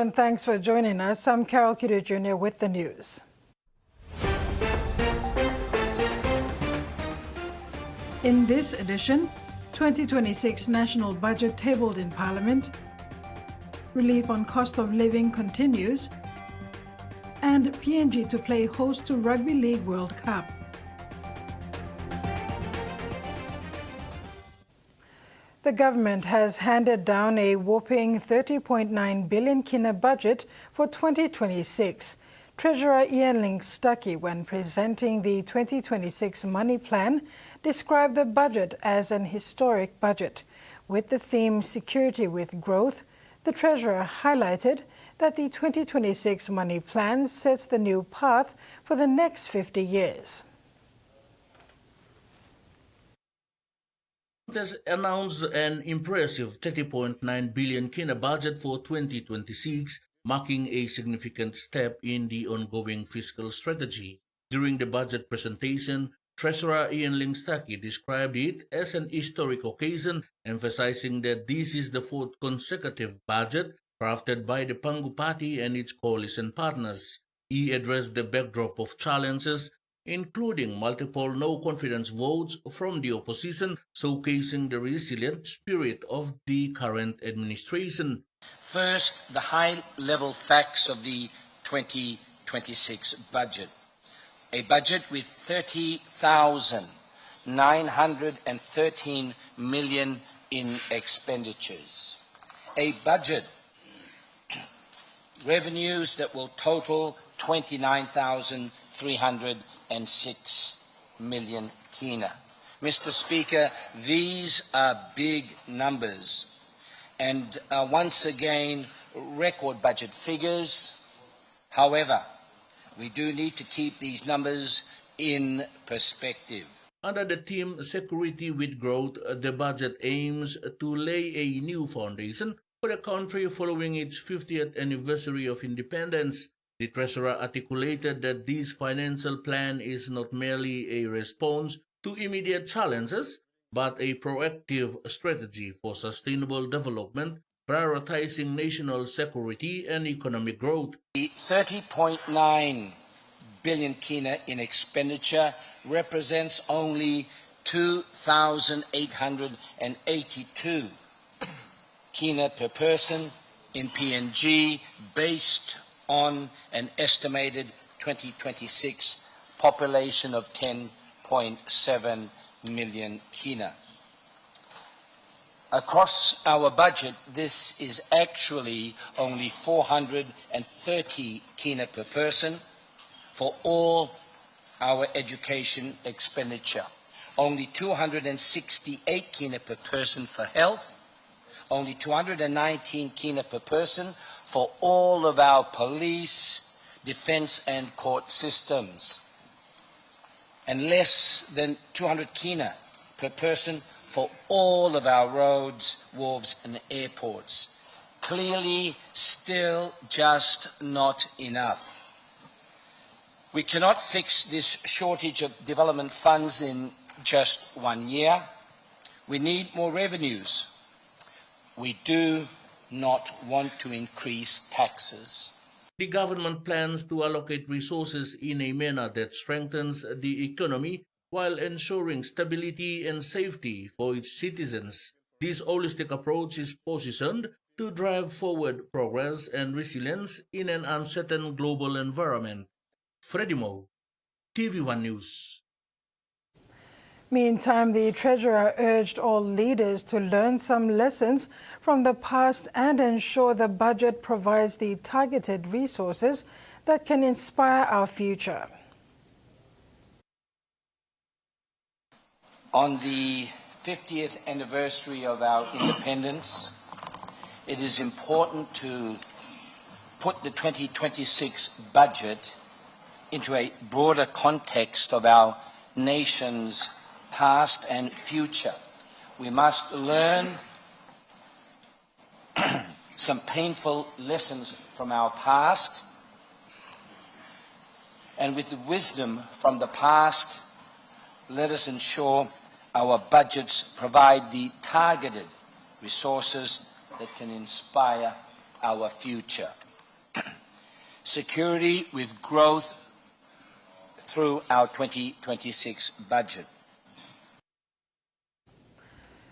and thanks for joining us. I'm Carol Kidder Jr. with the news. In this edition, 2026 national budget tabled in Parliament, relief on cost of living continues, and PNG to play host to Rugby League World Cup. The government has handed down a whopping 30.9 billion kina budget for 2026. Treasurer Ian Link-Stuckey, when presenting the 2026 money plan, described the budget as an historic budget. With the theme Security with Growth, the Treasurer highlighted that the 2026 money plan sets the new path for the next 50 years. It has announced an impressive 30.9 billion kina budget for 2026, marking a significant step in the ongoing fiscal strategy. During the budget presentation, Treasurer Ian Link-Stuckey described it as an historic occasion, emphasizing that this is the fourth consecutive budget crafted by the Pangu Party and its coalition partners. He addressed the backdrop of challenges, including multiple no-confidence votes from the opposition, showcasing the resilient spirit of the current administration. First, the high-level facts of the 2026 budget. A budget with 30,913 million in expenditures. A budget revenues that will total 29,306 million kina. Mr. Speaker, these are big numbers and once again record budget figures. However, we do need to keep these numbers in perspective. Under the theme Security with Growth, the budget aims to lay a new foundation for the country following its 50th anniversary of independence. The Treasurer articulated that this financial plan is not merely a response to immediate challenges, but a proactive strategy for sustainable development, prioritizing national security and economic growth. The 30.9 billion kina in expenditure represents only 2,882 kina per person in PNG, based on an estimated 2026 population of 10.7 million kina. Across our budget, this is actually only 430 kina per person for all our education expenditure, only 268 kina per person for health, only 219 kina per person for all of our police, defense and court systems, and less than 200 kina per person for all of our roads, wharves and airports. Clearly, still just not enough. We cannot fix this shortage of development funds in just 1 year. We need more revenues. We do not want to increase taxes. The government plans to allocate resources in a manner that strengthens the economy while ensuring stability and safety for its citizens. This holistic approach is positioned to drive forward progress and resilience in an uncertain global environment. Freddie Mo, TVWAN News. Meantime, the Treasurer urged all leaders to learn some lessons from the past and ensure the budget provides the targeted resources that can inspire our future. On the 50th anniversary of our independence, it is important to put the 2026 budget into a broader context of our nation's past and future. We must learn some painful lessons from our past, and with the wisdom from the past, let us ensure our budgets provide the targeted resources that can inspire our future. security with growth through our 2026 budget.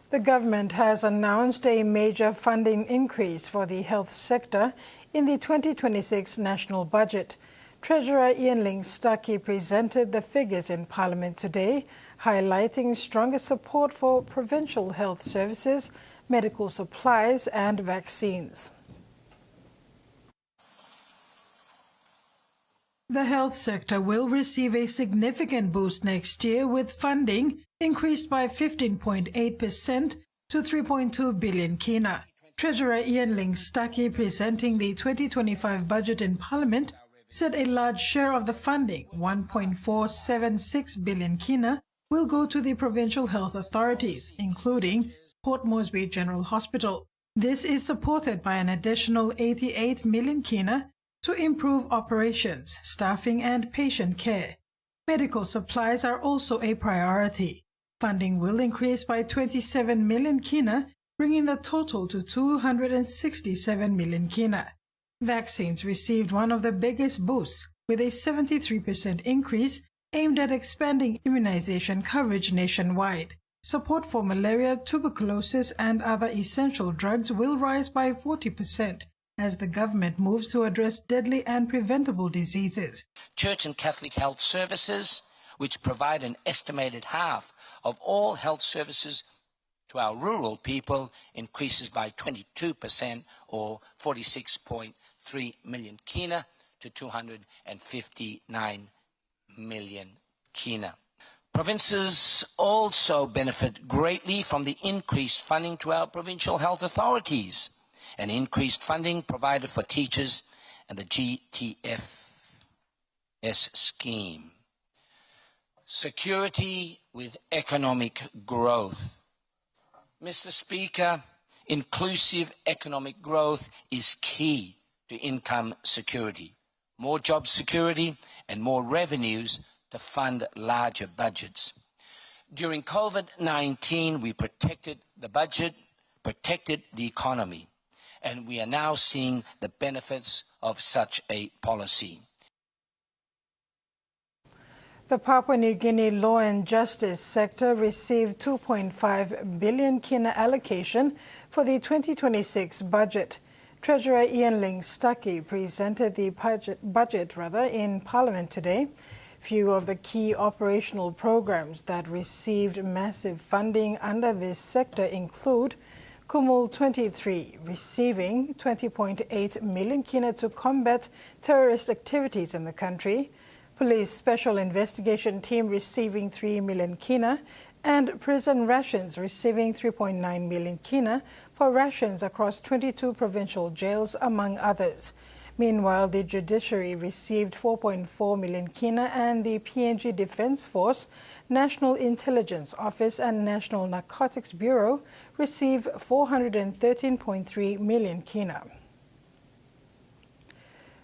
The government has announced a major funding increase for the health sector in the 2026 national budget. Treasurer Ian Stuckey presented the figures in Parliament today, highlighting stronger support for provincial health services, medical supplies and vaccines. The health sector will receive a significant boost next year, with funding increased by 15.8% to 3.2 billion kina. Treasurer Ian Stuckey, presenting the 2025 budget in Parliament, said a large share of the funding, 1.476 billion kina, will go to the provincial health authorities, including Port Moresby General Hospital. This is supported by an additional 88 million kina to improve operations, staffing and patient care. Medical supplies are also a priority. Funding will increase by 27 million kina, bringing the total to 267 million kina. Vaccines received one of the biggest boosts, with a 73% increase aimed at expanding immunization coverage nationwide. Support for malaria, tuberculosis and other essential drugs will rise by 40%, as the government moves to address deadly and preventable diseases. Church and Catholic health services, which provide an estimated half of all health services to our rural people, increases by 22% or 46.3 million kina to 259 million kina. Provinces also benefit greatly from the increased funding to our provincial health authorities, and increased funding provided for teachers and the GTFS scheme. Security with economic growth. Mr. Speaker, inclusive economic growth is key to income security, more job security and more revenues to fund larger budgets. During COVID-19, we protected the budget, protected the economy, and we are now seeing the benefits of such a policy. The Papua New Guinea law and justice sector received 2.5 billion kina allocation for the 2026 budget. Treasurer Ian Stuckey presented the budget in Parliament today. Few of the key operational programs that received massive funding under this sector include Kumul 23 receiving 20.8 million kina to combat terrorist activities in the country, Police Special Investigation Team receiving 3 million kina, and Prison Rations receiving 3.9 million kina for rations across 22 provincial jails, among others. Meanwhile, the Judiciary received 4.4 million kina, and the PNG Defence Force, National Intelligence Office and National Narcotics Bureau received 413.3 million kina.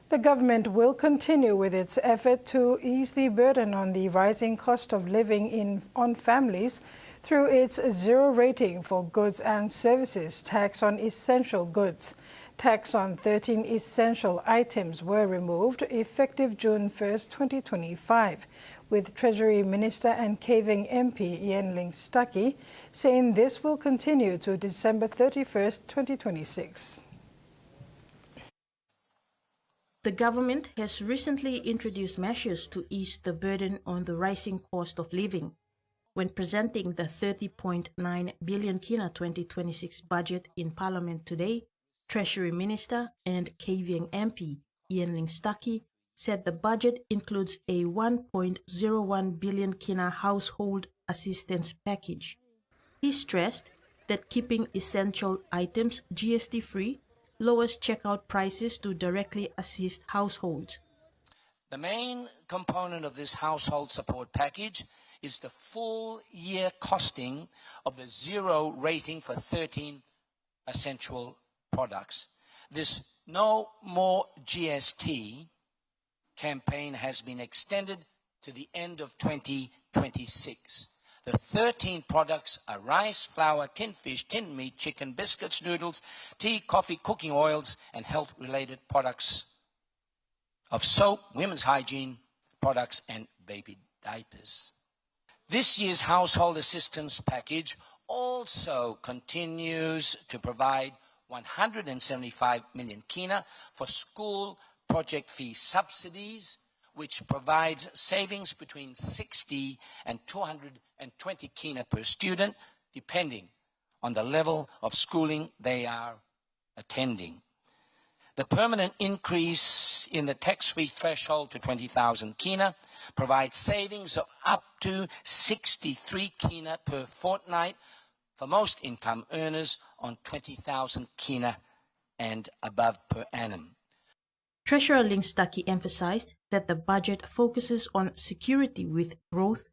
The government will continue with its effort to ease the burden on the rising cost of living on families through its zero rating for goods and services tax on essential goods. Tax on 13 essential items were removed effective June 1, 2025, with Treasury Minister and Kaving MP Ian Stuckey saying this will continue to December 31, 2026. The government has recently introduced measures to ease the burden on the rising cost of living. When presenting the 30.9 billion kina 2026 budget in Parliament today, Treasury Minister and Kaving MP Ian Stuckey said the budget includes a 1.01 billion kina household assistance package. He stressed that keeping essential items GST-free lowers checkout prices to directly assist households. The main component of this household support package is the full year costing of the zero rating for 13 essential products. This No More GST campaign has been extended to the end of 2026. The 13 products are rice, flour, tinned fish, tinned meat, chicken, biscuits, noodles, tea, coffee, cooking oils, and health-related products of soap, women's hygiene products, and baby diapers. This year's household assistance package also continues to provide 175 million kina for school project fee subsidies, which provides savings between 60 and 220 kina per student, depending on the level of schooling they are attending. The permanent increase in the tax-free threshold to 20,000 kina provides savings of up to 63 kina per fortnight for most income earners on 20,000 kina and above per annum. Treasurer Ling Stuckey emphasized that the budget focuses on security with growth,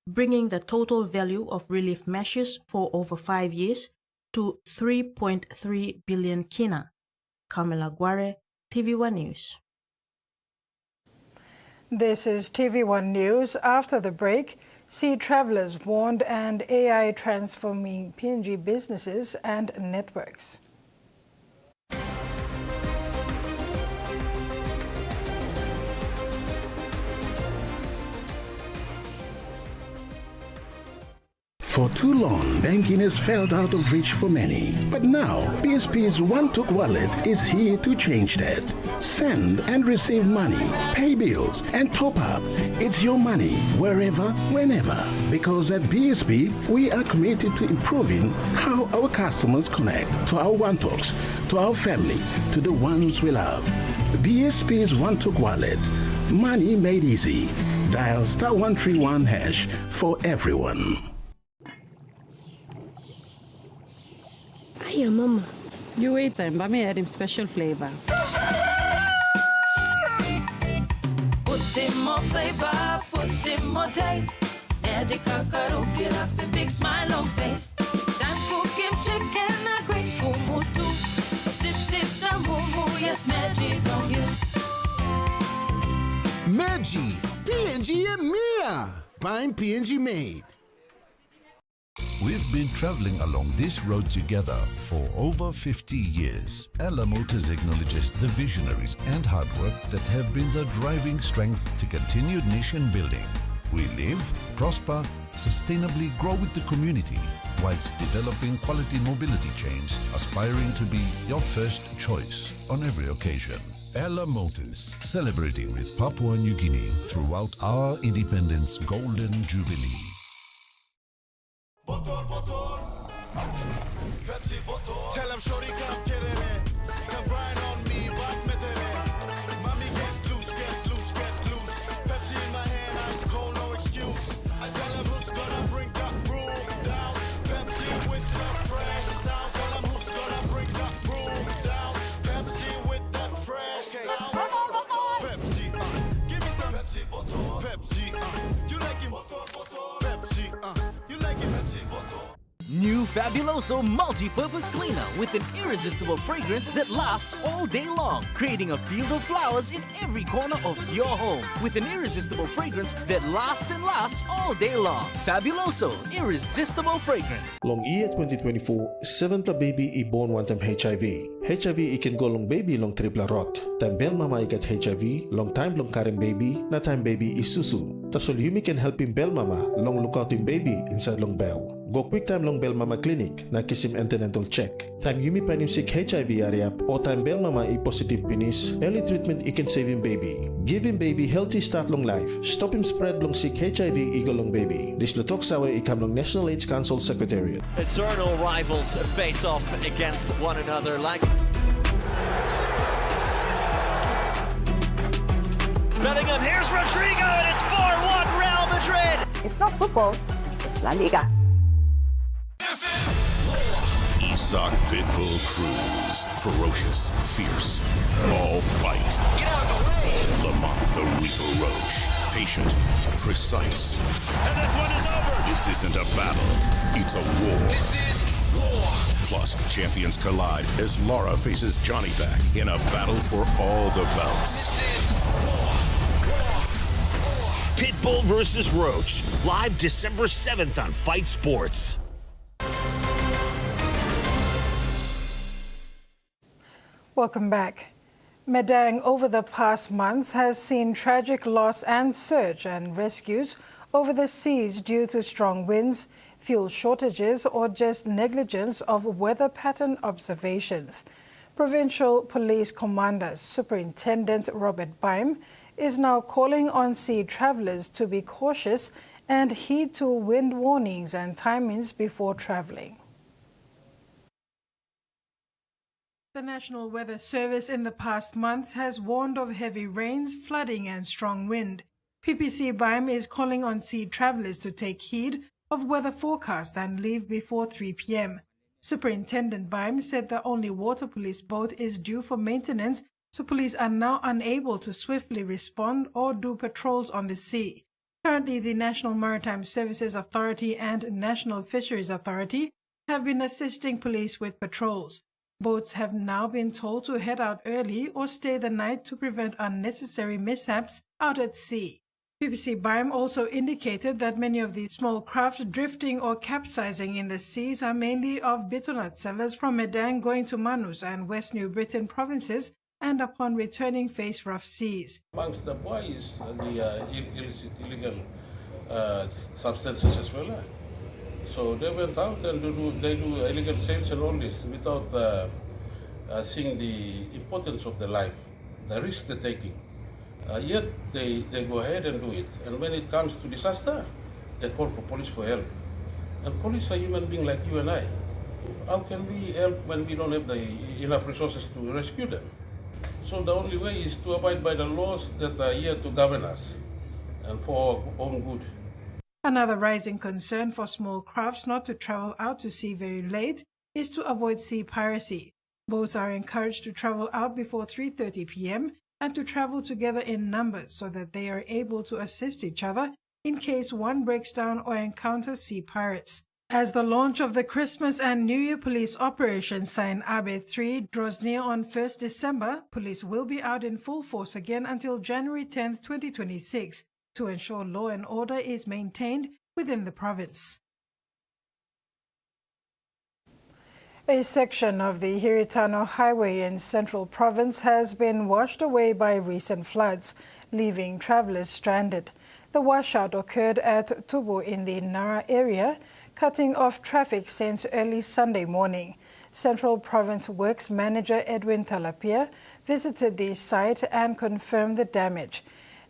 bringing the total value of relief measures for over 5 years to 3.3 billion kina. Kamila Guare, TVWAN News. This is TVWAN News. After the break, sea travelers warned and AI transforming PNG businesses and networks. For too long, banking has felt out of reach for many. But now, BSP's One-Took Wallet is here to change that. Send and receive money, pay bills, and top up. It's your money, wherever, whenever. Because at BSP, we are committed to improving how our customers connect to our One-Talks, to our family, to the ones we love. BSP's One-Took Wallet. Money made easy. Dial *131# for everyone. Hiya, Mama. You wait then, but me add him special flavor. Put in more flavor, put in more taste. Magical cuddle, get up and big smile on face. Time for Kim chicken, a great kumutu. Sip, sip, the moo, yes, magic on you. Maggi, PNG and Mia. Find PNG made. We've been traveling along this road together for over 50 years. Ella Motors acknowledges the visionaries and hard work that have been the driving strength to continued nation building. We live, prosper, sustainably grow with the community, whilst developing quality mobility chains, aspiring to be your first choice on every occasion. Ella Motors, celebrating with Papua New Guinea throughout our independence golden jubilee. Tell him shorty come get it. Come grind on me, but met it. Mommy get loose, get loose, get loose. Pepsi in my hand, ice cold, no excuse. I tell him who's gonna bring that groove down. Pepsi with that fresh sound. Tell him who's gonna bring that groove down. Pepsi with that fresh sound. Pepsi, give me some Pepsi, Pepsi, you like it? Pepsi, you like it? Pepsi, New Fabuloso multi-purpose cleaner with an irresistible fragrance that lasts all day long, creating a field of flowers in every corner of your home with an irresistible fragrance that lasts and lasts all day long. Fabuloso, irresistible fragrance. Long year 2024, 7 baby i-born one time HIV. HIV ikan go long baby long triple rot. Time bel mama ikat HIV, long time long karing baby, na time baby isusu. Tasol yumi can help him bel mama long look out him baby inside long bell. Go quick time long bell mama clinic na kisim antenatal check. Time yumi panim sick HIV area o time bell mama i positive penis. Early treatment i can save him baby. Give him baby healthy start long life. Stop him spread long sick HIV eagle long baby. This lutok sawe ikam long National AIDS Council Secretariat. Eternal rivals face off against one another like Bellingham, here's Rodrigo and it's 4-1 Real Madrid. It's not football, it's La Liga. Isak Pitbull Cruz. Ferocious, fierce, all bite. Get out of the way! Lamont the Reaper Roach. Patient, precise. And this one is over! This isn't a battle, it's a war. This is war! Plus, champions collide as Laura faces Johnny back in a battle for all the belts. This is war! Pitbull versus Roach, live December 7th on Fight Sports. Welcome back. Medang over the past months has seen tragic loss and search and rescues over the seas due to strong winds, fuel shortages, or just negligence of weather pattern observations. Provincial Police Commander Superintendent Robert Baim is now calling on sea travellers to be cautious and heed to wind warnings and timings before travelling. The National Weather Service in the past months has warned of heavy rains, flooding and strong wind. PPC Baim is calling on sea travellers to take heed of weather forecast and leave before 3 p.m. Superintendent Baim said the only water police boat is due for maintenance, so police are now unable to swiftly respond or do patrols on the sea. Currently, the National Maritime Services Authority and National Fisheries Authority have been assisting police with patrols. Boats have now been told to head out early or stay the night to prevent unnecessary mishaps out at sea. PPC Baim also indicated that many of these small crafts drifting or capsizing in the seas are mainly of bitternut sellers from Medang going to Manus and West New Britain provinces, and upon returning face rough seas. Amongst the boys, the illegal substances as well. So they went out and they do illegal sales and all this without seeing the importance of the life, the risk they're taking. Yet they go ahead and do it. And when it comes to disaster, they call for police for help. And police are human beings like you and I. How can we help when we don't have the enough resources to rescue them? So the only way is to abide by the laws that are here to govern us and for our own good. Another rising concern for small crafts not to travel out to sea very late is to avoid sea piracy. Boats are encouraged to travel out before 3:30 p.m. and to travel together in numbers so that they are able to assist each other in case one breaks down or encounters sea pirates. As the launch of the Christmas and New Year police operation Sign Abe 3 draws near on 1st December, police will be out in full force again until January 10, 2026 to ensure law and order is maintained within the province. A section of the Hiritano Highway in Central Province has been washed away by recent floods, leaving travelers stranded. The washout occurred at Tubu in the Nara area, cutting off traffic since early Sunday morning. Central Province Works Manager Edwin Talapia visited the site and confirmed the damage.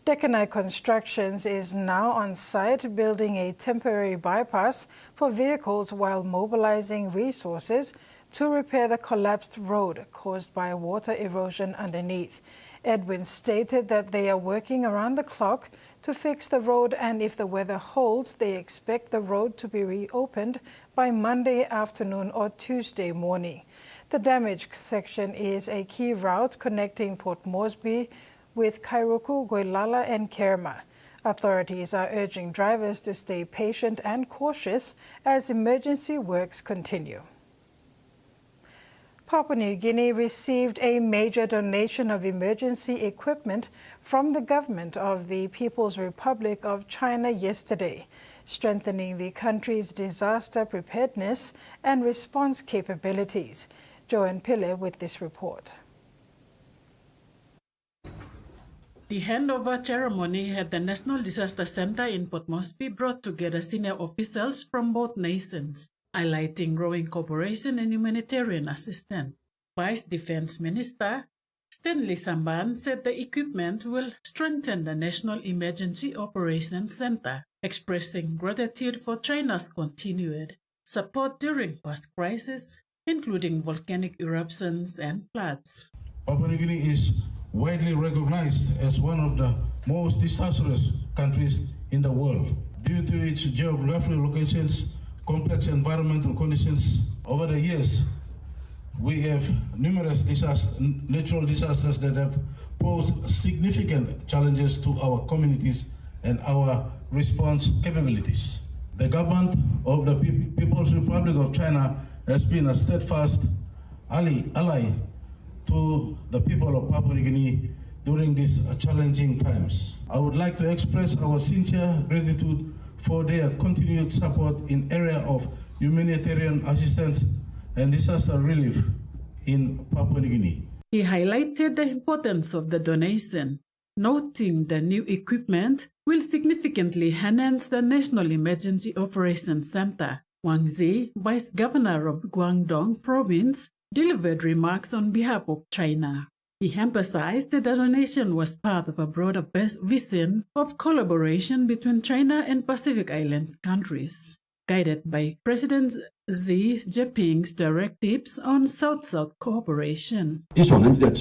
Dekanai Constructions is now on site building a temporary bypass for vehicles while mobilizing resources to repair the collapsed road caused by water erosion underneath. Edwin stated that they are working around the clock to fix the road, and if the weather holds, they expect the road to be reopened by Monday afternoon or Tuesday morning. The damaged section is a key route connecting Port Moresby with Kairuku, Goilala and Kerma. Authorities are urging drivers to stay patient and cautious as emergency works continue. Papua New Guinea received a major donation of emergency equipment from the government of the People's Republic of China yesterday, strengthening the country's disaster preparedness and response capabilities. Joanne Pille with this report. The handover ceremony at the National Disaster Center in Port Moresby brought together senior officials from both nations, highlighting growing cooperation and humanitarian assistance. Vice Defense Minister Stanley Samban said the equipment will strengthen the National Emergency Operations Center, expressing gratitude for China's continued support during past crises, including volcanic eruptions and floods. Papua New Guinea is widely recognized as one of the most disastrous countries in the world. Due to its geographical locations, complex environmental conditions, over the years, we have numerous natural disasters that have posed significant challenges to our communities and our response capabilities. The government of the People's Republic of China has been a steadfast ally to the people of Papua New Guinea during these challenging times. I would like to express our sincere gratitude for their continued support in area of humanitarian assistance and disaster relief in Papua New Guinea. He highlighted the importance of the donation, noting the new equipment will significantly enhance the National Emergency Operations Center. Wang Zi, Vice Governor of Guangdong Province, delivered remarks on behalf of China. He emphasized that the donation was part of a broader vision of collaboration between China and Pacific Island countries, guided by President Xi Jinping's directives on South-South cooperation. President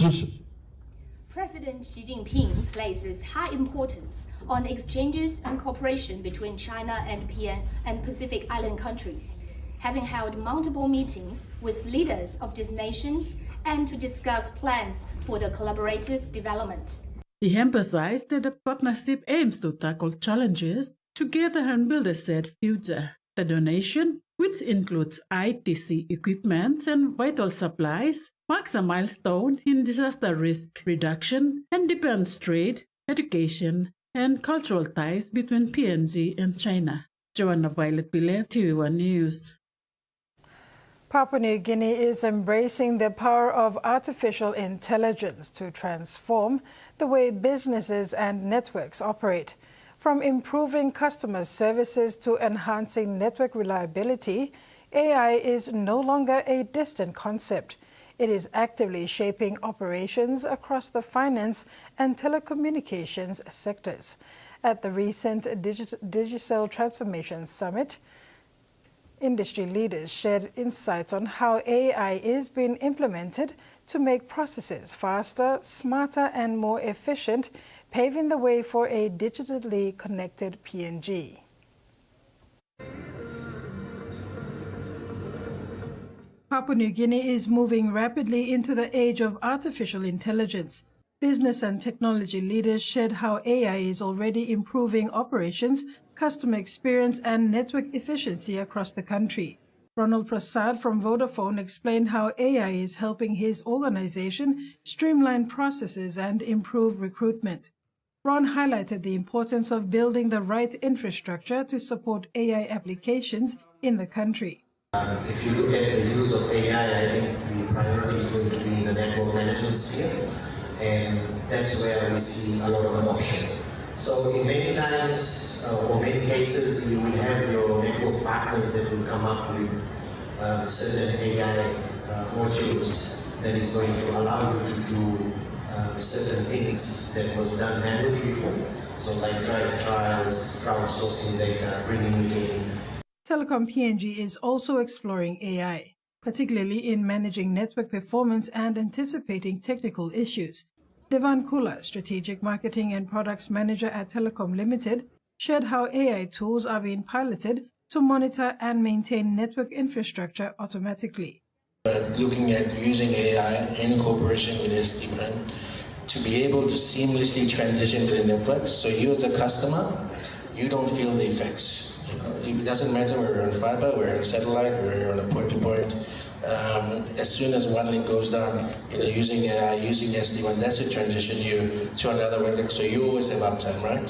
Xi Jinping places high importance on exchanges and cooperation between China and PN and Pacific Island countries, having held multiple meetings with leaders of these nations and to discuss plans for the collaborative development. He emphasized that the partnership aims to tackle challenges together and build a shared future. The donation, which includes ITC equipment and vital supplies, marks a milestone in disaster risk reduction and deepens trade, education, and cultural ties between PNG and China. Joanna Violet Pile, TVWAN News. Papua New Guinea is embracing the power of artificial intelligence to transform the way businesses and networks operate. From improving customer services to enhancing network reliability, AI is no longer a distant concept. It is actively shaping operations across the finance and telecommunications sectors. At the recent Digital Transformation Summit, industry leaders shared insights on how AI is being implemented to make processes faster, smarter, and more efficient, paving the way for a digitally connected PNG. Papua New Guinea is moving rapidly into the age of artificial intelligence. Business and technology leaders shared how AI is already improving operations, customer experience, and network efficiency across the country. Ronald Prasad from Vodafone explained how AI is helping his organization streamline processes and improve recruitment. Ron highlighted the importance of building the right infrastructure to support AI applications in the country. If you look at the use of AI, I think the priority is going to be in the network management sphere, and that's where we see a lot of adoption. So in many times, or many cases, you will have your network partners that will come up with certain AI modules that is going to allow you to do certain things that was done manually before. So like drive trials, crowdsourcing data, bringing it in. Telecom PNG is also exploring AI, particularly in managing network performance and anticipating technical issues. Devan Kula, Strategic Marketing and Products Manager at Telecom Limited, shared how AI tools are being piloted to monitor and maintain network infrastructure automatically. Looking at using AI in cooperation with SD-WAN to be able to seamlessly transition to the networks, so you as a customer, you don't feel the effects. It doesn't matter whether you're on fiber, whether you're on satellite, whether you're on a point-to-point. As soon as one link goes down, using AI, using SD-WAN, that's to transition you to another network. So you always have uptime, right?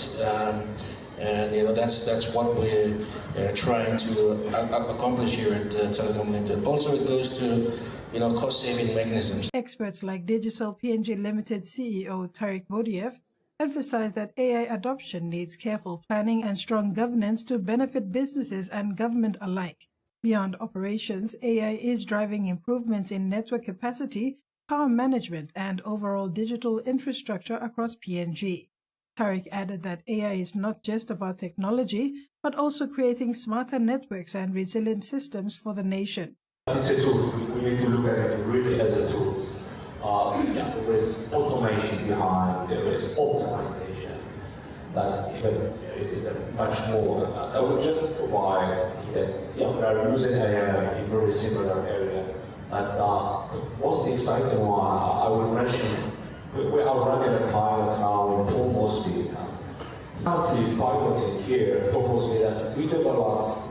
And that's what we're trying to accomplish here at Telecom Limited. Also, it goes to cost-saving mechanisms. Experts like Digital PNG Limited CEO Tariq Bodiev emphasized that AI adoption needs careful planning and strong governance to benefit businesses and government alike. Beyond operations, AI is driving improvements in network capacity, power management, and overall digital infrastructure across PNG. Tariq added that AI is not just about technology, but also creating smarter networks and resilient systems for the nation. It's a tool. We need to look at it really as a tool. There is automation behind, there is optimization, but even there is much more. I would just provide that we are using AI in very similar area. But the most exciting one I would mention, we are running a pilot now in Port Moresby. Currently piloting here proposed me that we developed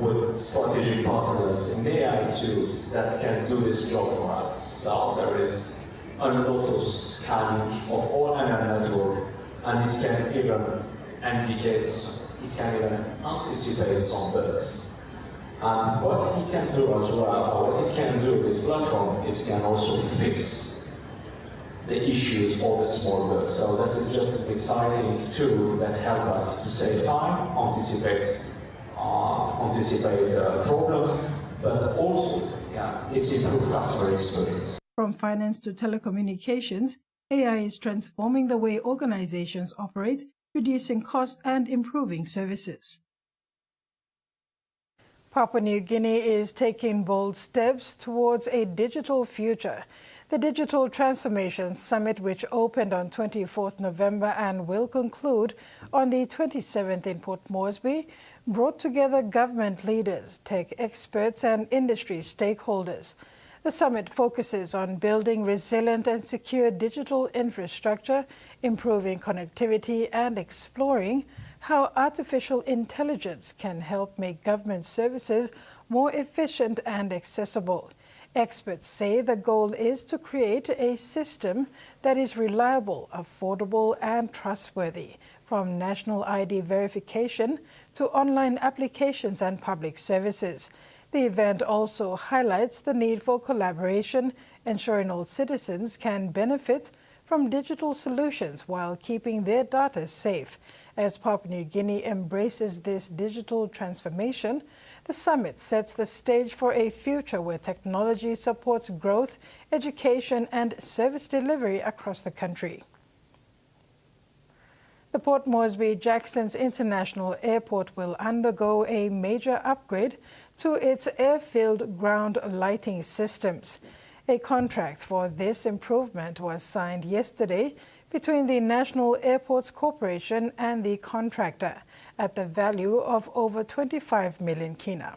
with strategic partners in AI tools that can do this job for us. So there is a lot of scanning of all our network, and it can even indicate, it can even anticipate some bugs. And what it can do as well, what it can do, this platform, it can also fix the issues or the small work. So that is just an exciting tool that helps us to save time, anticipate problems, but also it's improved customer experience. From finance to telecommunications, AI is transforming the way organizations operate, reducing costs and improving services. Papua New Guinea is taking bold steps towards a digital future. The Digital Transformation Summit, which opened on 24th November and will conclude on the 27th in Port Moresby, brought together government leaders, tech experts and industry stakeholders. The summit focuses on building resilient and secure digital infrastructure, improving connectivity and exploring how artificial intelligence can help make government services more efficient and accessible. Experts say the goal is to create a system that is reliable, affordable and trustworthy, from national ID verification to online applications and public services. The event also highlights the need for collaboration, ensuring all citizens can benefit from digital solutions while keeping their data safe. As Papua New Guinea embraces this digital transformation, the summit sets the stage for a future where technology supports growth, education and service delivery across the country. The Port Moresby Jacksons International Airport will undergo a major upgrade to its airfield ground lighting systems. A contract for this improvement was signed yesterday between the National Airports Corporation and the contractor at the value of over 25 million kina.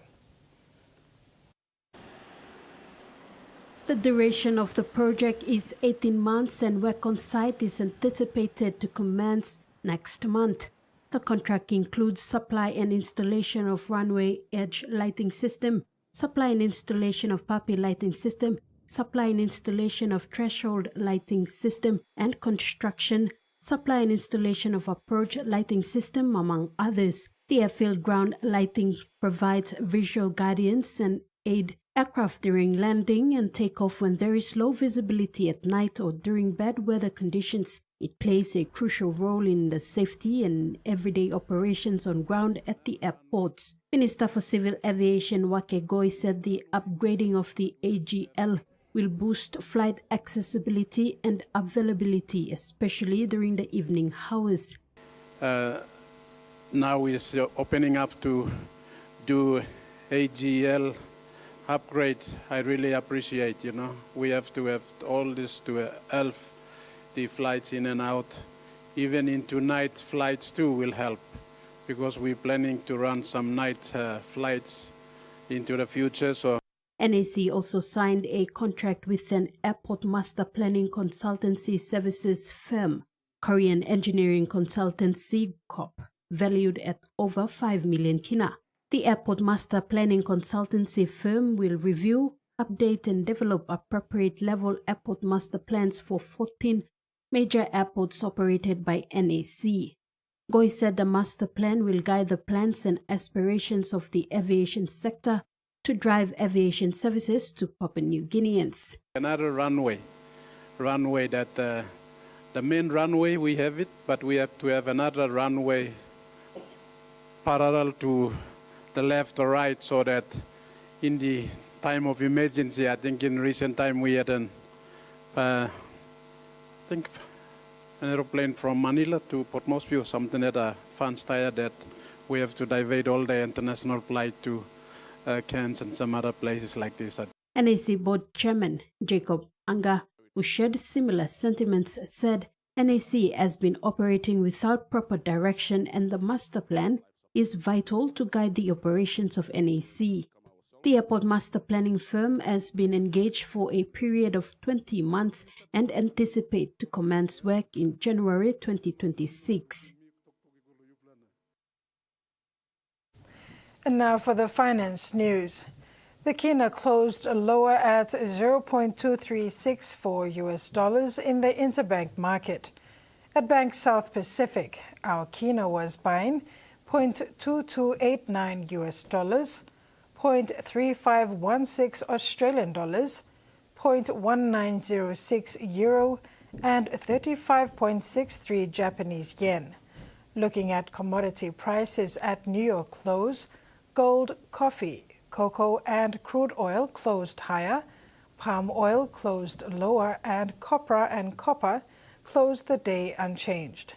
The duration of the project is 18 months and work on site is anticipated to commence next month. The contract includes supply and installation of runway edge lighting system, supply and installation of PAPI lighting system, supply and installation of threshold lighting system, and construction, supply and installation of approach lighting system, among others. The airfield ground lighting provides visual guidance and aid aircraft during landing and takeoff when there is low visibility at night or during bad weather conditions. It plays a crucial role in the safety and everyday operations on ground at the airports. Minister for Civil Aviation Wake Goi said the upgrading of the AGL will boost flight accessibility and availability, especially during the evening hours. Now is opening up to do AGL upgrade. I really appreciate, we have to have all this to help the flights in and out. Even into night flights too will help, because we're planning to run some night flights into the future. So NAC also signed a contract with an airport master planning consultancy services firm, Korean engineering consultancy Corp, valued at over 5 million kina. The airport master planning consultancy firm will review, update and develop appropriate level airport master plans for 14 major airports operated by NAC. Goi said the master plan will guide the plans and aspirations of the aviation sector to drive aviation services to Papua New Guineans. Another runway that the main runway we have it, but we have to have another runway parallel to the left or right, so that in the time of emergency, I think in recent time we had an aeroplane from Manila to Port Moresby or something at a fans tire that we have to divert all the international flight to Cairns and some other places like this. NAC Board Chairman Jacob Anga, who shared similar sentiments, said NAC has been operating without proper direction and the master plan is vital to guide the operations of NAC. The airport master planning firm has been engaged for a period of 20 months and anticipate to commence work in January 2026. And now for the finance news. The kina closed lower at 0.2364 US dollars in the interbank market. At Bank South Pacific, our kina was buying 0.2289 US dollars, 0.3516 Australian dollars, 0.1906 euro, and 35.63 Japanese yen. Looking at commodity prices at New York close, gold, coffee, cocoa and crude oil closed higher, palm oil closed lower, and copper closed the day unchanged.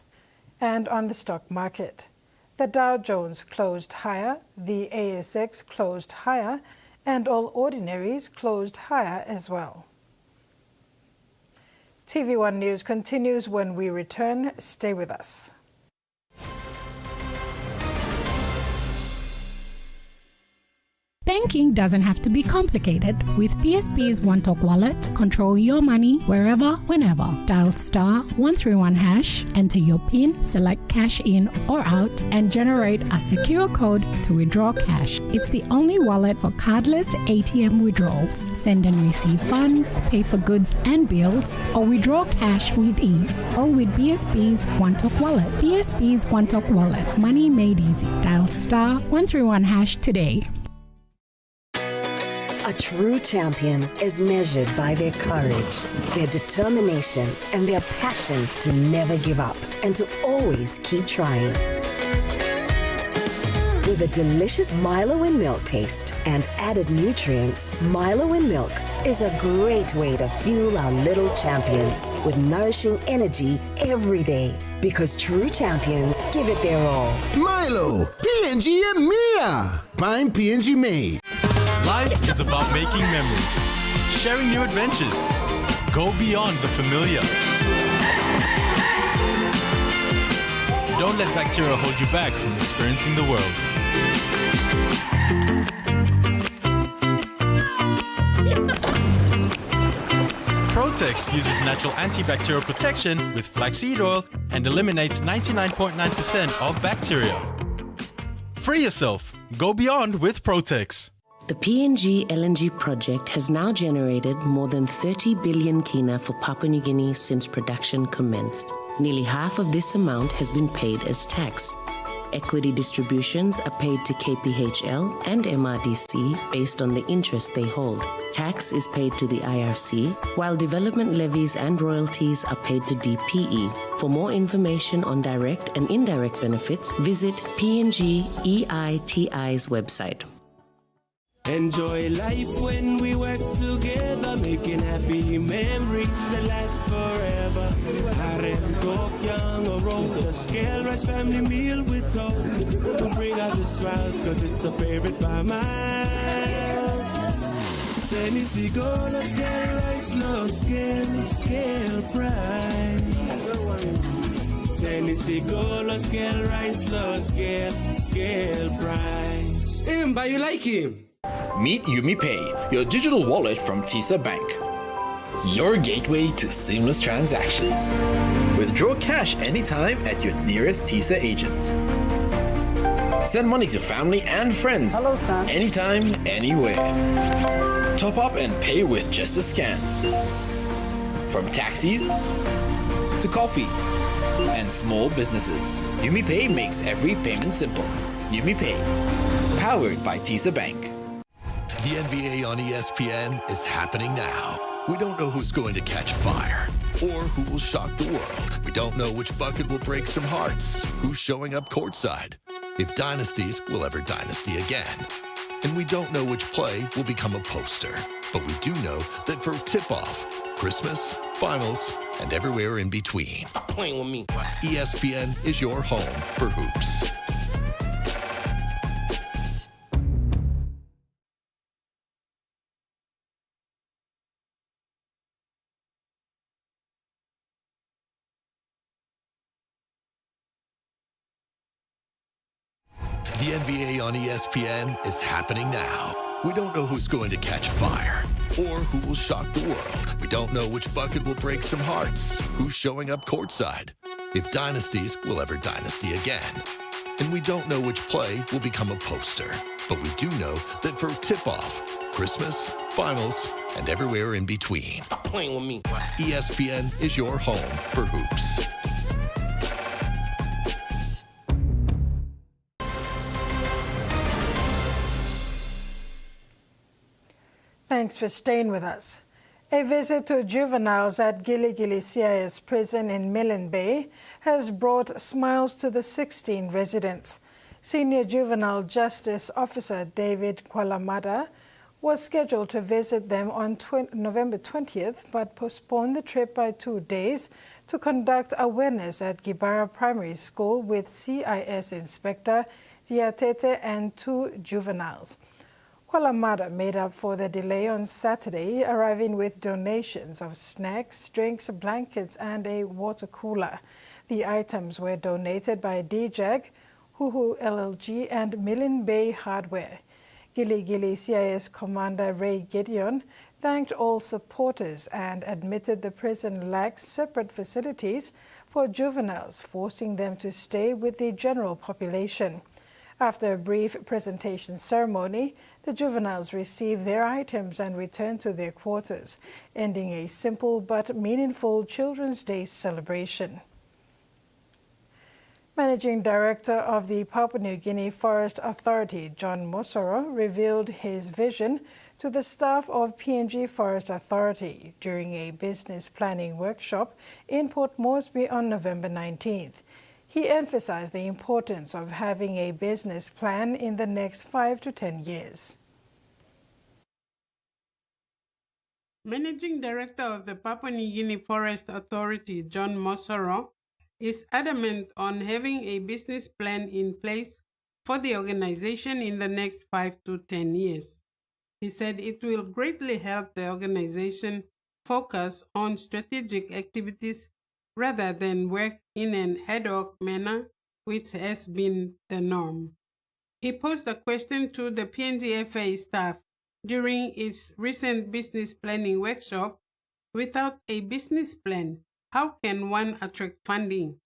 And on the stock market, the Dow Jones closed higher, the ASX closed higher, and all ordinaries closed higher as well. TV1 News continues when we return. Stay with us. Banking doesn't have to be complicated. With PSP's OneTalk Wallet, control your money wherever, whenever. Dial *131#, enter your PIN, select cash in or out, and generate a secure code to withdraw cash. It's the only wallet for cardless ATM withdrawals. Send and receive funds, pay for goods and bills, or withdraw cash with ease. All with PSP's OneTalk Wallet. PSP's OneTalk Wallet. Money made easy. Dial *131# today. A true champion is measured by their courage, their determination, and their passion to never give up and to always keep trying. With a delicious Milo in milk taste and added nutrients, Milo in milk is a great way to fuel our little champions with nourishing energy every day. Because true champions give it their all. Milo, P&G é minha. Prime P&G made. Life is about making memories, sharing new adventures. Go beyond the familiar. Don't let bacteria hold you back from experiencing the world. Protex uses natural antibacterial protection with flaxseed oil and eliminates 99.9% of bacteria. Free yourself. Go beyond with Protex. The PNG LNG project has now generated more than 30 billion kina for Papua New Guinea since production commenced. Nearly half of this amount has been paid as tax. Equity distributions are paid to KPHL and MRDC based on the interest they hold. Tax is paid to the IRC, while development levies and royalties are paid to DPE. For more information on direct and indirect benefits, visit PNG EITI's website. Enjoy life when we work together, making happy memories that last forever. Harem, Tok, Young, or Roll, the Scale Rice family meal with Tok. We'll bring out the smiles, cause it's a favorite by miles. Seni Sigola, Scale Rice, low scale price. Seni Sigola, Scale Rice, low scale price. But you like him? Meet YumiPay, your digital wallet from TISA Bank. Your gateway to seamless transactions. Withdraw cash anytime at your nearest TISA agent. Send money to family and friends. Hello, son. Anytime, anywhere. Top up and pay with just a scan. From taxis to coffee and small businesses, YumiPay makes every payment simple. YumiPay, powered by TISA Bank. The NBA on ESPN is happening now. We don't know who's going to catch fire or who will shock the world. We don't know which bucket will break some hearts, who's showing up courtside, if dynasties will ever dynasty again. And we don't know which play will become a poster. But we do know that for tip-off, Christmas, finals, and everywhere in between, Stop playing with me. ESPN is your home for hoops. The NBA on ESPN is happening now. We don't know who's going to catch fire or who will shock the world. We don't know which bucket will break some hearts, who's showing up courtside, if dynasties will ever dynasty again. And we don't know which play will become a poster. But we do know that for tip-off, Christmas, finals, and everywhere in between, Stop playing with me. ESPN is your home for hoops. Thanks for staying with us. A visit to juveniles at Gili Gili CIS prison in Milne Bay has brought smiles to the 16 residents. Senior Juvenile Justice Officer David Kwalamada was scheduled to visit them on November 20th, but postponed the trip by 2 days to conduct awareness at Gibara Primary School with CIS Inspector Diatete and 2 juveniles. Kwalamada made up for the delay on Saturday, arriving with donations of snacks, drinks, blankets, and a water cooler. The items were donated by DJAG, Huhu LLG, and Milne Bay Hardware. Gili Gili CIS Commander Ray Gideon thanked all supporters and admitted the prison lacks separate facilities for juveniles, forcing them to stay with the general population. After a brief presentation ceremony, the juveniles received their items and returned to their quarters, ending a simple but meaningful Children's Day celebration. Managing Director of the Papua New Guinea Forest Authority, John Mosoro, revealed his vision to the staff of PNG Forest Authority during a business planning workshop in Port Moresby on November 19th. He emphasized the importance of having a business plan in the next 5 to 10 years. Managing Director of the Papua New Guinea Forest Authority, John Mosoro, is adamant on having a business plan in place for the organization in the next 5 to 10 years. He said it will greatly help the organization focus on strategic activities rather than work in an ad hoc manner, which has been the norm. He posed a question to the PNGFA staff during its recent business planning workshop. Without a business plan, how can one attract funding?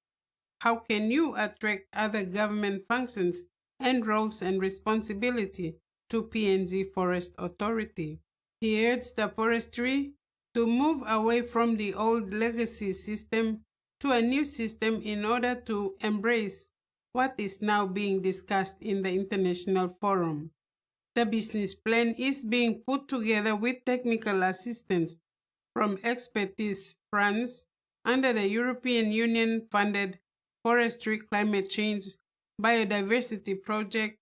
How can you attract other government functions and roles and responsibility to PNG Forest Authority? He urged the Forestry to move away from the old legacy system to a new system in order to embrace what is now being discussed in the international forum. The business plan is being put together with technical assistance from Expertise France under the European Union-funded Forestry Climate Change Biodiversity Project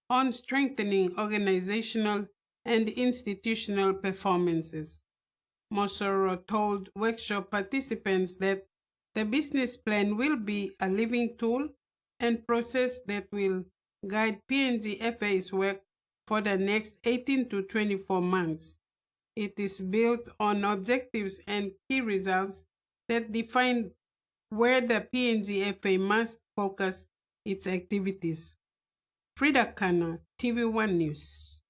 on strengthening organizational and institutional performances. Mosoro told workshop participants that the business plan will be a living tool and process that will guide PNGFA's work for the next 18 to 24 months. It is built on objectives and key results that define where the PNGFA must focus its activities. Frida Kana, TVWAN News.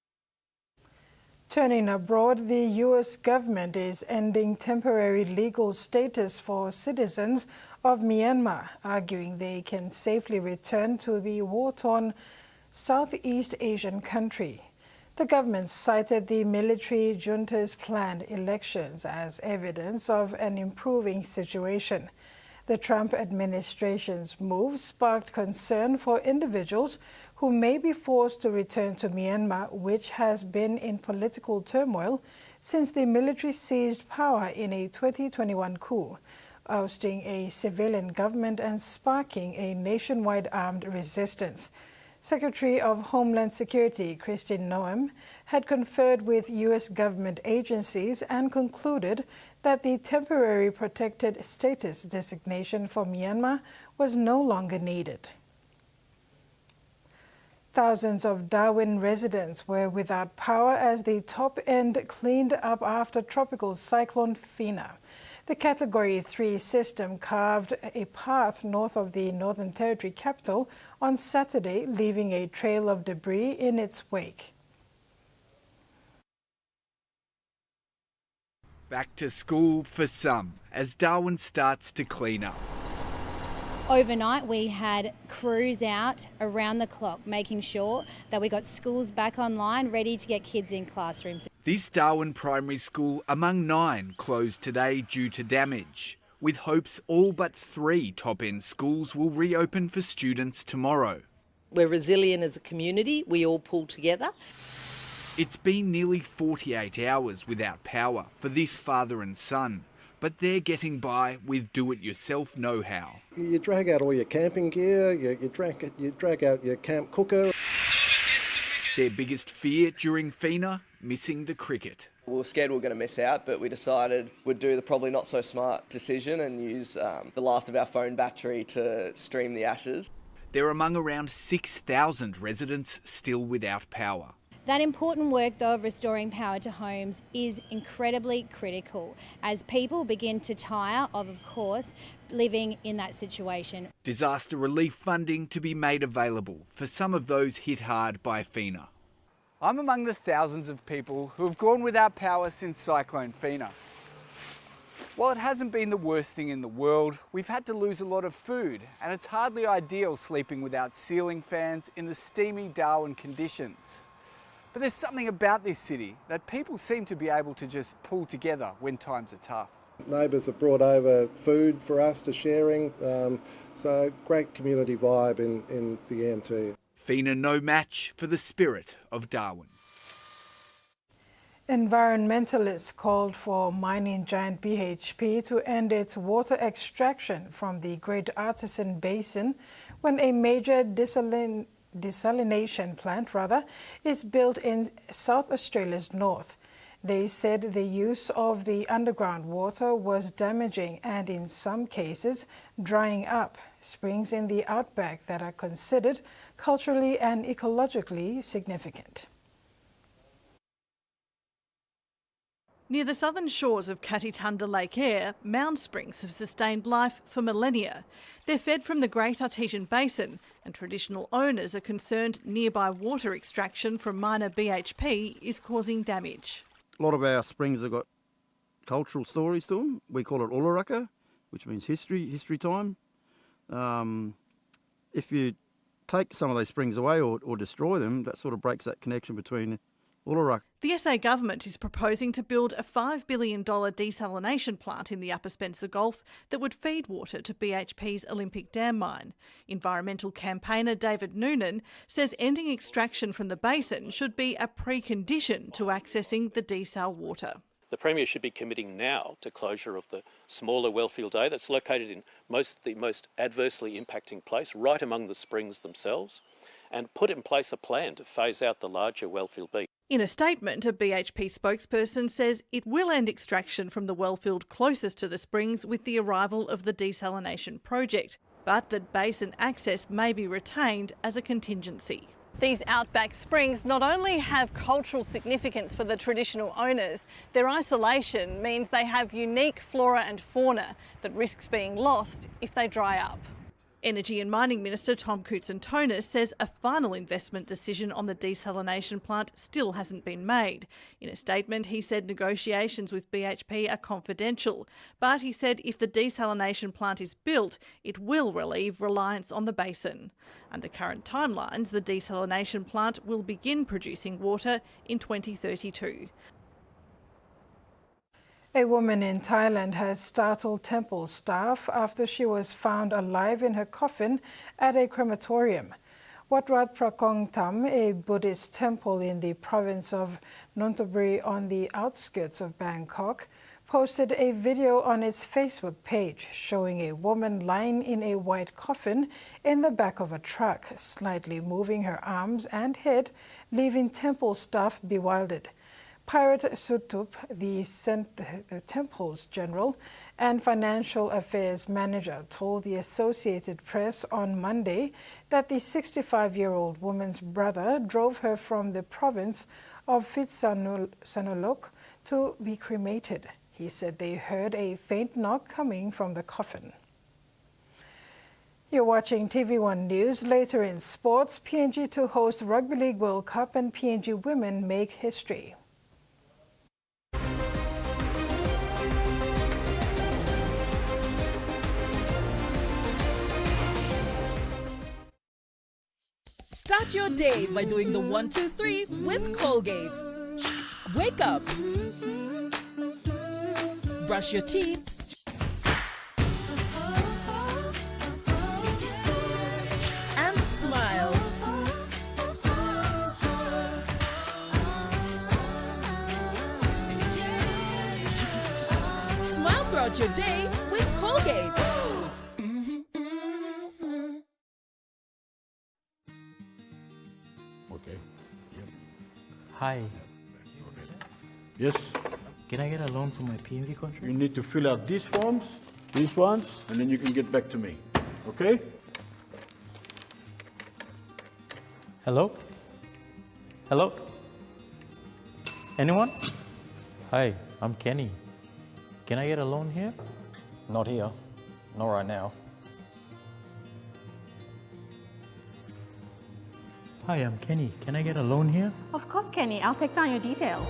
Turning abroad, the U.S. government is ending temporary legal status for citizens of Myanmar, arguing they can safely return to the war-torn Southeast Asian country. The government cited the military junta's planned elections as evidence of an improving situation. The Trump administration's move sparked concern for individuals who may be forced to return to Myanmar, which has been in political turmoil since the military seized power in a 2021 coup, ousting a civilian government and sparking a nationwide armed resistance. Secretary of Homeland Security Kristi Noem had conferred with U.S. government agencies and concluded that the temporary protected status designation for Myanmar was no longer needed. Thousands of Darwin residents were without power as the top end cleaned up after tropical cyclone Fina. The Category 3 system carved a path north of the Northern Territory capital on Saturday, leaving a trail of debris in its wake. Back to school for some, as Darwin starts to clean up. Overnight, we had crews out around the clock, making sure that we got schools back online, ready to get kids in classrooms. This Darwin Primary School, among 9, closed today due to damage, with hopes all but 3 top-end schools will reopen for students tomorrow. We're resilient as a community. We all pull together. It's been nearly 48 hours without power for this father and son, but they're getting by with do-it-yourself know-how. You drag out all your camping gear, you drag out your camp cooker. Their biggest fear during FINA, missing the cricket. We were scared we were going to miss out, but we decided we'd do the probably not so smart decision and use the last of our phone battery to stream the Ashes. They're among around 6,000 residents still without power. That important work, though, of restoring power to homes is incredibly critical as people begin to tire of course, living in that situation. Disaster relief funding to be made available for some of those hit hard by FINA. I'm among the thousands of people who have gone without power since Cyclone FINA. While it hasn't been the worst thing in the world, we've had to lose a lot of food, and it's hardly ideal sleeping without ceiling fans in the steamy Darwin conditions. But there's something about this city that people seem to be able to just pull together when times are tough. Neighbours have brought over food for us to sharing, so great community vibe in the NT. FINA no match for the spirit of Darwin. Environmentalists called for mining giant BHP to end its water extraction from the Great Artesian Basin when a major desalination plant is built in South Australia's north. They said the use of the underground water was damaging and in some cases drying up springs in the outback that are considered culturally and ecologically significant. Near the southern shores of Katitunda Lake Eyre, mound springs have sustained life for millennia. They're fed from the Great Artesian Basin, and traditional owners are concerned nearby water extraction from miner BHP is causing damage. A lot of our springs have got cultural stories to them. We call it Uluraka, which means history time. If you take some of those springs away or destroy them, that sort of breaks that connection between Uluraka. The SA government is proposing to build a $5 billion desalination plant in the Upper Spencer Gulf that would feed water to BHP's Olympic Dam mine. Environmental campaigner David Noonan says ending extraction from the basin should be a precondition to accessing the desal water. The Premier should be committing now to closure of the smaller Wellfield A that's located in the most adversely impacting place, right among the springs themselves, and put in place a plan to phase out the larger Wellfield B. In a statement, a BHP spokesperson says it will end extraction from the wellfield closest to the springs with the arrival of the desalination project, but that basin access may be retained as a contingency. These outback springs not only have cultural significance for the traditional owners, their isolation means they have unique flora and fauna that risks being lost if they dry up. Energy and Mining Minister Tom Koutsantonis says a final investment decision on the desalination plant still hasn't been made. In a statement, he said negotiations with BHP are confidential, but he said if the desalination plant is built, it will relieve reliance on the basin. Under current timelines, the desalination plant will begin producing water in 2032. A woman in Thailand has startled temple staff after she was found alive in her coffin at a crematorium. Wat Rat Prakong Tham, a Buddhist temple in the province of Nonthaburi on the outskirts of Bangkok, posted a video on its Facebook page showing a woman lying in a white coffin in the back of a truck, slightly moving her arms and head, leaving temple staff bewildered. Pirate Sutup, the temple's general and financial affairs manager, told the Associated Press on Monday that the 65-year-old woman's brother drove her from the province of Phitsanulok to be cremated. He said they heard a faint knock coming from the coffin. You're watching TV1 News. Later in sports, PNG to host Rugby League World Cup and PNG women make history. Start your day by doing the 1, 2, 3 with Colgate. Wake up. Brush your teeth. And smile. Start your day with Colgate. Okay. Hi. Yes. Can I get a loan for my PNV contract? You need to fill out these forms, these ones, and then you can get back to me. Okay? Hello? Hello? Anyone? Hi, I'm Kenny. Can I get a loan here? Not here. Not right now. Hi, I'm Kenny. Can I get a loan here? Of course, Kenny. I'll take down your details.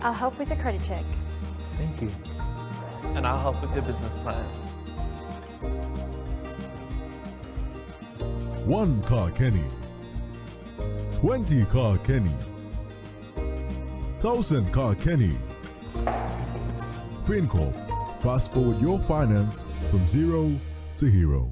I'll help with the credit check. Thank you. And I'll help with the business plan. 1 car Kenny, 20 car Kenny, 1,000 car Kenny. FinCorp, fast forward your finance from zero to hero.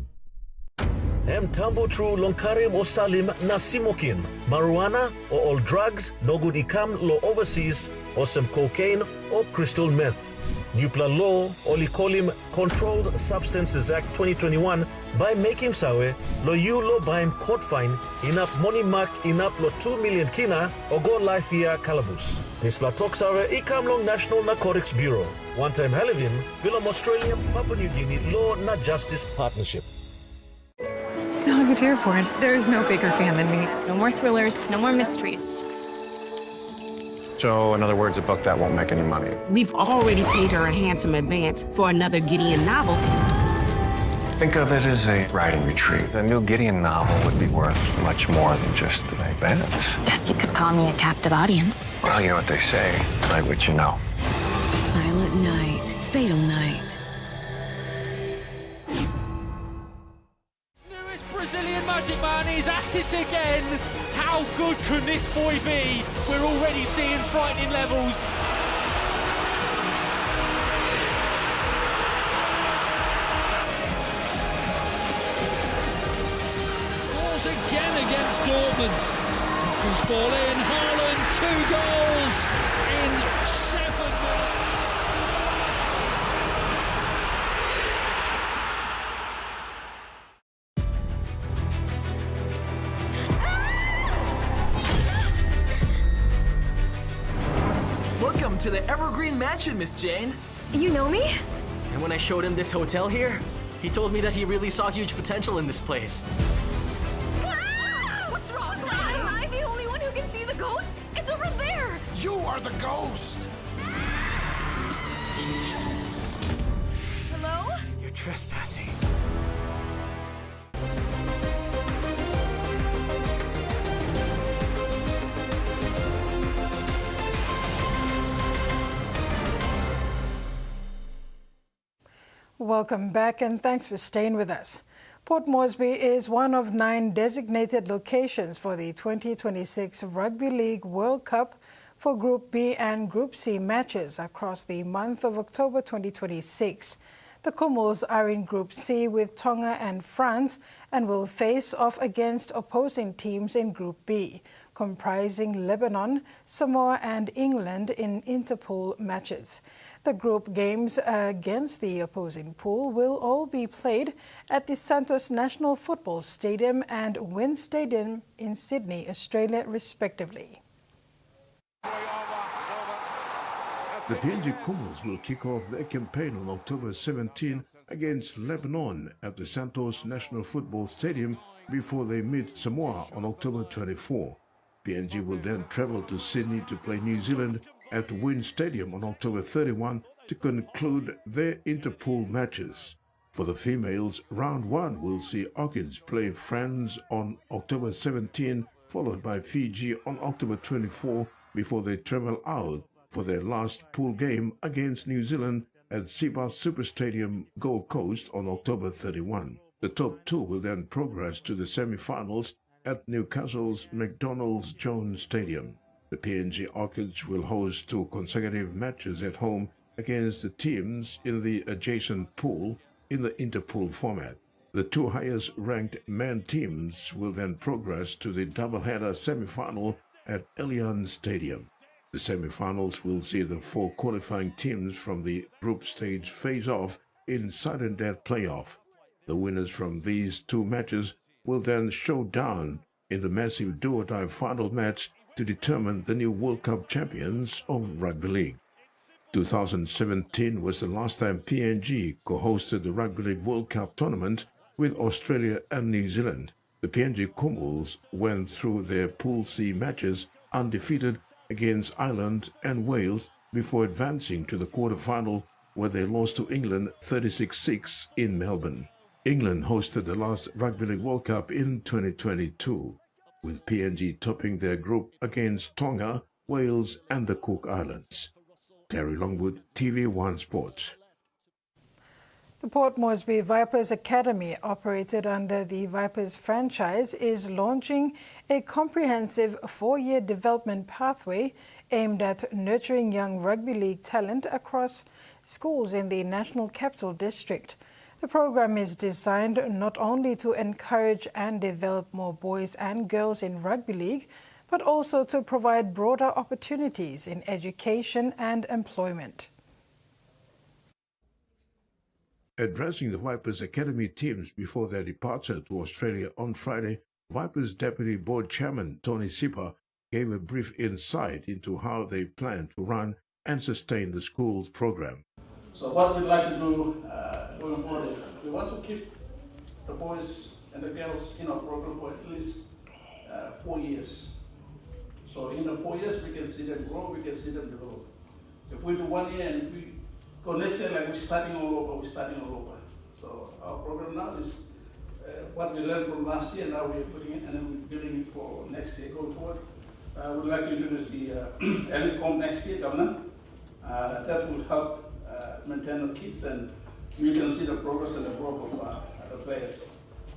Mtambo tru lonkarim o salim na simokin, marijuana or all drugs no good ikam lo overseas or some cocaine or crystal meth. Nupla law olikolim Controlled Substances Act 2021 by making sawe lo you lo baim court fine inap money mark inap lo 2 million kina or go life year calabus. This platok sawe ikam long National Narcotics Bureau. One time Halivin, Bilom Australia, Papua New Guinea Law Na Justice Partnership. Malibu to Airport. There's no bigger fan than me. No more thrillers, no more mysteries. So, in other words, a book that won't make any money. We've already paid her a handsome advance for another Gideon novel. Think of it as a writing retreat. A new Gideon novel would be worth much more than just the advance. Guess you could call me a captive audience. Well, you know what they say, like what you know. Silent night, fatal night. Brazilian Magic Man is at it again. How good can this boy be? We're already seeing frightening levels. Scores again against Dortmund. Comes ball in, Haaland, 2 goals in 7 minutes. Welcome to the Evergreen Mansion, Miss Jane. You know me? And when I showed him this hotel here, he told me that he really saw huge potential in this place. What's wrong? Am I the only one who can see the ghost? It's over there. You are the ghost! Hello? You're trespassing. Welcome back and thanks for staying with us. Port Moresby is one of 9 designated locations for the 2026 Rugby League World Cup for Group B and Group C matches across the month of October 2026. The Comals are in Group C with Tonga and France and will face off against opposing teams in Group B, comprising Lebanon, Samoa and England in interpool matches. The group games against the opposing pool will all be played at the Santos National Football Stadium and WIN Stadium in Sydney, Australia, respectively. The PNG Comals will kick off their campaign on October 17 against Lebanon at the Santos National Football Stadium before they meet Samoa on October 24. PNG will then travel to Sydney to play New Zealand at WIN Stadium on October 31 to conclude their interpool matches. For the females, round 1 will see Orchids play France on October 17, followed by Fiji on October 24 before they travel out for their last pool game against New Zealand at Seabus Super Stadium, Gold Coast on October 31. The top 2 will then progress to the semi-finals at Newcastle's McDonald's Jones Stadium. The PNG Orchids will host 2 consecutive matches at home against the teams in the adjacent pool in the interpool format. The 2 highest-ranked men teams will then progress to the doubleheader semi-final at Allianz Stadium. The semi-finals will see the 4 qualifying teams from the group stage face off in sudden death playoff. The winners from these 2 matches will then show down in the massive do-or-die final match to determine the new World Cup champions of Rugby League. 2017 was the last time PNG co-hosted the Rugby League World Cup tournament with Australia and New Zealand. The PNG Kumals went through their Pool C matches undefeated against Ireland and Wales before advancing to the quarter-final where they lost to England 36-6 in Melbourne. England hosted the last Rugby League World Cup in 2022, with PNG topping their group against Tonga, Wales and the Cook Islands. Terry Longwood, TV1 Sports. The Port Moresby Vipers Academy, operated under the Vipers franchise, is launching a comprehensive 4-year development pathway aimed at nurturing young rugby league talent across schools in the National Capital District. The program is designed not only to encourage and develop more boys and girls in rugby league, but also to provide broader opportunities in education and employment. Addressing the Vipers Academy teams before their departure to Australia on Friday, Vipers Deputy Board Chairman Tony Sipa gave a brief insight into how they plan to run and sustain the school's program. So what we'd like to do going forward is we want to keep the boys and the girls in our program for at least 4 years. So in the 4 years we can see them grow, we can see them develop. If we do 1 year and if we go next year like we're starting all over. So our program now is what we learned from last year, now we're putting it and then we're building it for next year going forward. We'd like to introduce the elite comp next year, Governor. That will help maintain the kids and you can see the progress and the growth of the players.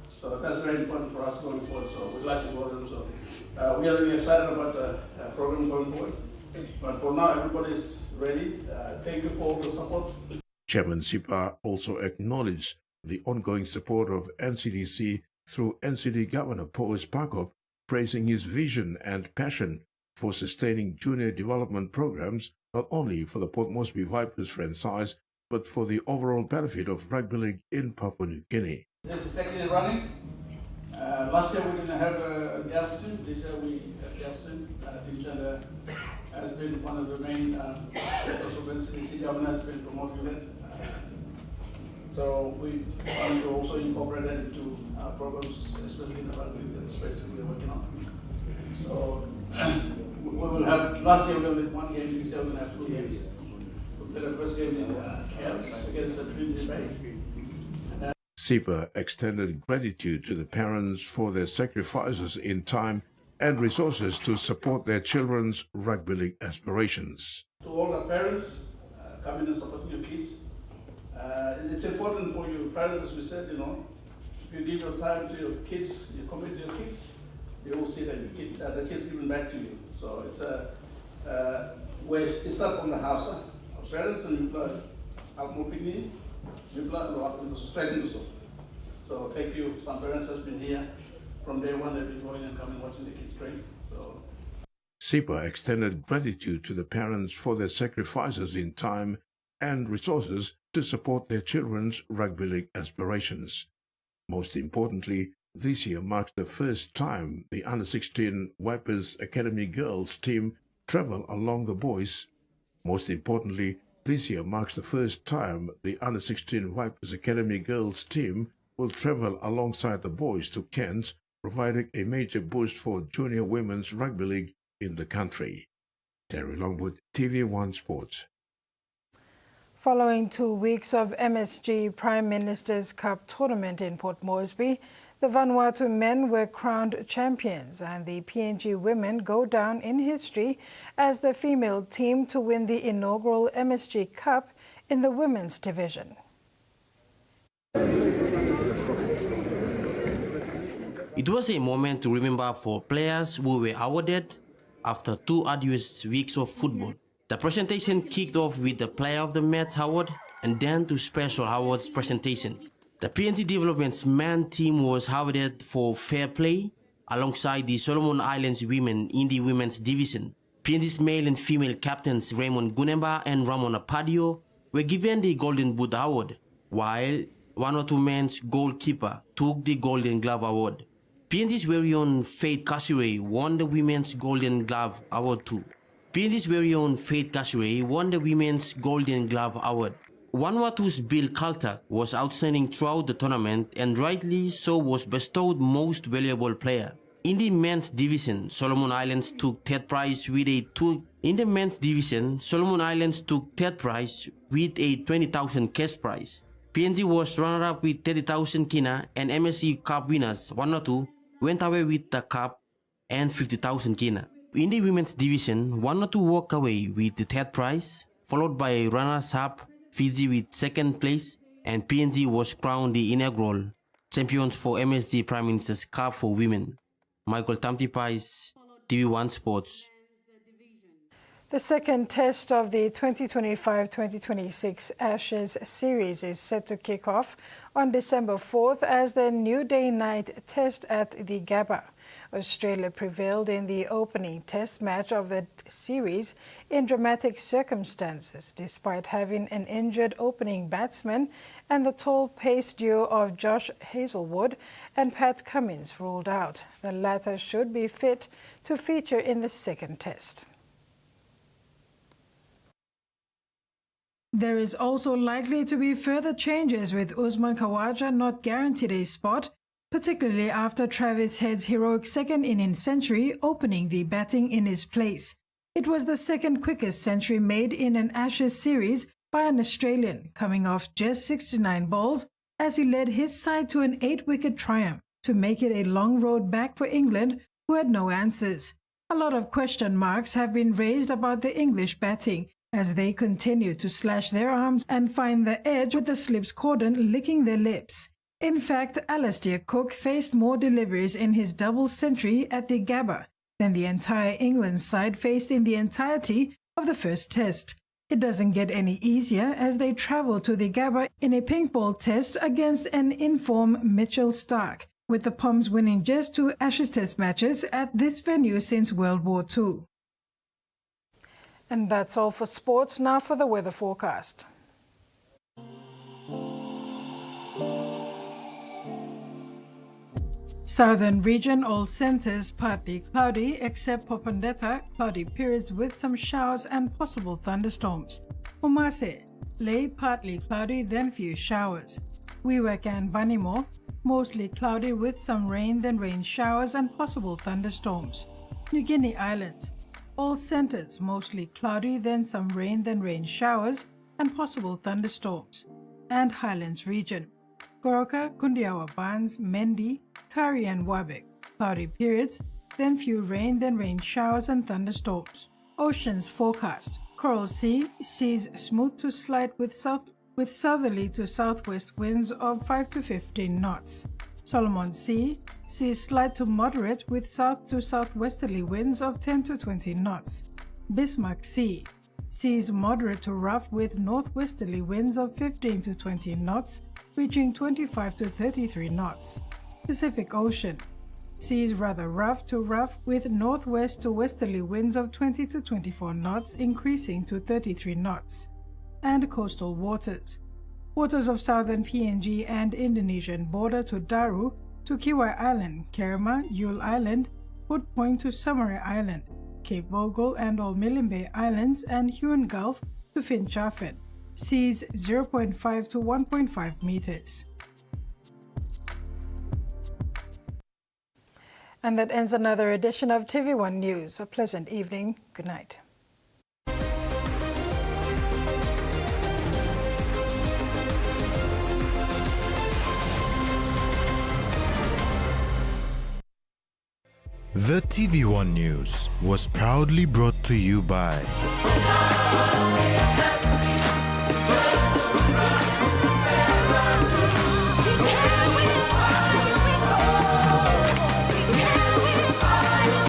So that's very important for us going forward. So we'd like to go them. So we are really excited about the program going forward. But for now, everybody is ready. Thank you for all the support. Chairman Sipa also acknowledged the ongoing support of NCDC through NCD Governor Paul Sparkop, praising his vision and passion for sustaining junior development programs, not only for the Port Moresby Vipers franchise, but for the overall benefit of rugby league in Papua New Guinea. This is the second year running. Last year we didn't have a girls team. This year we have girls team. Team has been one of the main also NCDC Governor has been promoting it. So we want to also incorporate that into our programs, especially in the rugby league space we're working on. So we will have, last year we only had 1 game, this year we're going to have 2 games. We played the first game in Cairns against the Trinity Bay. Sipa extended gratitude to the parents for their sacrifices in time and resources to support their children's rugby league aspirations. To all the parents, come in and support your kids. It's important for you parents, as we said, you know, if you give your time to your kids, you commit to your kids, you will see that the kids giving back to you. So it's a where it starts from the house. Our parents and employees have more opinion, employees and the society also. So thank you. Some parents has been here from day one. They've been going and coming watching the kids train. So Sipa extended gratitude to the parents for their sacrifices in time and resources to support their children's rugby league aspirations. Most importantly, this year marked the first time the Under-16 Vipers Academy girls team travel along the boys. Most importantly, this year marks the first time the Under-16 Vipers Academy girls team will travel alongside the boys to Cairns, providing a major boost for junior women's rugby league in the country. Terry Longwood, TV1 Sports. Following 2 weeks of MSG Prime Minister's Cup tournament in Port Moresby, the Vanuatu men were crowned champions and the PNG women go down in history as the female team to win the inaugural MSG Cup in the women's division. It was a moment to remember for players who were awarded after 2 arduous weeks of football. The presentation kicked off with the Player of the Match award and then to special awards presentation. The PNG Development's men team was awarded for fair play alongside the Solomon Islands women in the women's division. PNG's male and female captains Raymond Gunemba and Ramon Apadio were given the Golden Boot Award, while Vanuatu men's goalkeeper took the Golden Glove Award. PNG's very own Faith Kasure won the Women's Golden Glove Award too. PNG's very own Faith Kasure won the Women's Golden Glove Award. Vanuatu's Bill Kaltak was outstanding throughout the tournament and rightly so was bestowed Most Valuable Player. In the men's division, Solomon Islands took third prize with a 20,000 cash prize. PNG was runner-up with 30,000 kina, and MSG Cup winners Vanuatu went away with the cup and 50,000 kina. In the women's division, Vanuatu walked away with the third prize, followed by runners-up Fiji with second place, and PNG was crowned the inaugural champions for MSG Prime Minister's Cup for women. Michael Tamtipais, TVWAN Sports. The second test of the 2025-2026 Ashes series is set to kick off on December 4th as the New Day night test at the Gabba. Australia prevailed in the opening test match of the series in dramatic circumstances, despite having an injured opening batsman and the tall pace duo of Josh Hazlewood and Pat Cummins ruled out. The latter should be fit to feature in the second test. There is also likely to be further changes, with Usman Khawaja not guaranteed a spot, particularly after Travis Head's heroic second innings century opening the batting in his place. It was the second quickest century made in an Ashes series by an Australian, coming off just 69 balls as he led his side to an 8-wicket triumph to make it a long road back for England, who had no answers. A lot of question marks have been raised about the English batting, as they continue to slash their arms and find the edge with the slips cordon licking their lips. In fact, Alastair Cook faced more deliveries in his double century at the Gabba than the entire England side faced in the entirety of the first test. It doesn't get any easier as they travel to the Gabba in a pink ball test against an in-form Mitchell Starc, with the Poms winning just 2 Ashes test matches at this venue since World War II. And that's all for sports. Now for the weather forecast. Southern region, all centers partly cloudy except Popondetta, cloudy periods with some showers and possible thunderstorms. Umase, Ley, partly cloudy then few showers. Wewak and Vanimo, mostly cloudy with some rain then rain showers and possible thunderstorms. New Guinea Islands, all centers mostly cloudy then some rain then rain showers and possible thunderstorms. And Highlands region, Goroka, Kundiawa Bands, Mendi, Tari and Wabek, cloudy periods, then few rain then rain showers and thunderstorms. Oceans forecast, Coral Sea, seas smooth to slight with southerly to southwest winds of 5 to 15 knots. Solomon Sea, seas slight to moderate with south to southwesterly winds of 10 to 20 knots. Bismarck Sea, seas moderate to rough with northwesterly winds of 15 to 20 knots, reaching 25 to 33 knots. Pacific Ocean, seas rather rough to rough with northwest to westerly winds of 20 to 24 knots, increasing to 33 knots. And coastal waters, waters of southern PNG and Indonesian border to Daru, to Kiwai Island, Kerema, Yule Island, Hood Point to Samarai Island, Cape Vogel and all Milimbe Islands, and Huon Gulf to Finchafen. Seas 0.5 to 1.5 meters. And that ends another edition of TV1 News. A pleasant evening. Good night. The TV1 News was proudly brought to you by